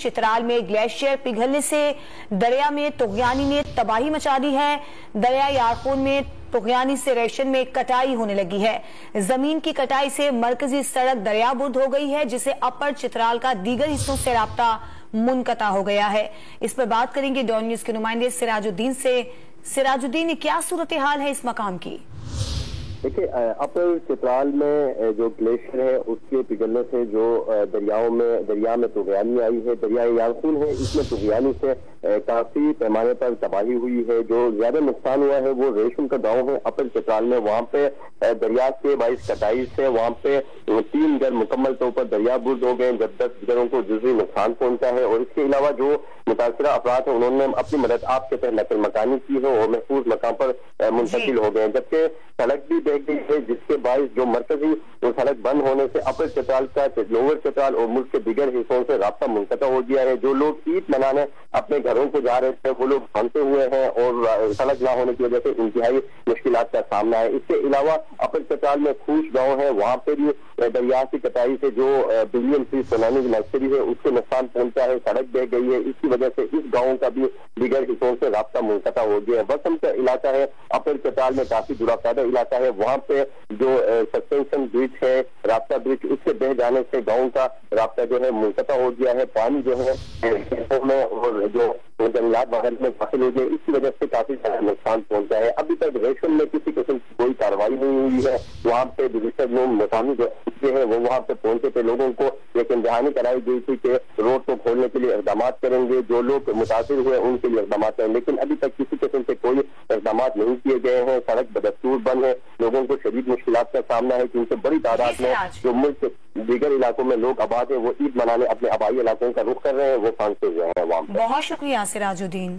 چترال میں گلیشیئر پگھلنے سے دریا میں طغیانی نے تباہی مچا دی ہے۔ دریا یارقون میں طغیانی سے ریشن میں کٹائی ہونے لگی ہے۔ زمین کی کٹائی سے مرکزی سڑک دریا برد ہو گئی ہے، جسے اپر چترال کا دیگر حصوں سے رابطہ منقطع ہو گیا ہے۔ اس پر بات کریں گے ڈان نیوز کے نمائندے سراج الدین سے۔ سراج الدین، کیا صورتحال ہے اس مقام کی؟ دیکھیں، اپر چترال میں جو گلیشیئر ہے اس کے پگھلنے سے جو دریا میں طغیانی آئی ہے، دریائے یارقون ہے، اس میں طغیانی سے کافی پیمانے پر تباہی ہوئی ہے۔ جو زیادہ نقصان ہوا ہے وہ ریشم کا گاؤں ہے اپر چترال میں، وہاں پہ دریا کے باعث کٹائی سے وہاں پہ 3 گھر مکمل طور پر دریا برد ہو گئے، جب 10 گھروں کو جزوی نقصان پہنچا ہے۔ اور اس کے علاوہ جو متاثرہ افراد ہیں انہوں نے اپنی مدد آپ کے تحت نقل مکانی کی ہے اور محفوظ مقام پر منتقل ہو گئے، جبکہ سڑک بھی بہہ گئی ہے، جس کے باعث جو مرکزی سڑک بند ہونے سے اپر چترال کا لوور چترال اور ملک کے دیگر حصوں سے رابطہ منقطع ہو گیا ہے۔ جو لوگ عید منانے اپنے گھروں کو جا رہے تھے وہ لوگ پھنسے ہوئے ہیں اور سڑک نہ ہونے کی وجہ سے انتہائی مشکلات کا سامنا ہے۔ اس کے علاوہ اپر چترال میں خوش گاؤں ہے، وہاں پہ بھی دریا کی کٹائی سے جو بلین فیٹ سونامی نرسری ہے اس کو نقصان پہنچا ہے، سڑک بہ گئی ہے۔ اس کی وجہ سے اس گاؤں کا بھی دیگر حصوں سے رابطہ منقطع ہو گیا ہے۔ بسم کا علاقہ ہے اپر چترال میں، کافی دورہ پیدا علاقہ ہے، وہاں پہ جو سسپینشن برج ہے، رابطہ برج، اس سے بہ جانے سے گاؤں کا رابطہ جو ہے منقطع ہو گیا ہے۔ پانی جو ہے میں اور جو جنگلات وغیرہ میں داخل ہو گئے، اس کی وجہ سے کافی سارا نقصان پہنچا ہے۔ ابھی تک ریشن میں کسی قسم کی کوئی کارروائی نہیں ہوئی ہے۔ وہاں پہ رجسٹر میں مقامی جو ہیں وہ وہاں پہ پہنچے تھے، لوگوں کو لیکن دہانی کرائی گئی تھی کہ روڈ کو کھولنے کے لیے اقدامات کریں گے، جو لوگ متاثر ہوئے ان کے لیے اقدامات کریں، لیکن ابھی تک کسی قسم سے کوئی اقدامات نہیں کیے گئے ہیں۔ سڑک بدستور بند ہے، لوگوں کو شدید مشکلات کا سامنا ہے کیونکہ بڑی تعداد میں جو ملک کے دیگر علاقوں میں لوگ آباد ہیں وہ عید منانے اپنے آبائی علاقوں کا رخ کر رہے ہیں، وہ پھنسے ہوئے ہیں وہاں۔ بہت شکریہ سراج الدین۔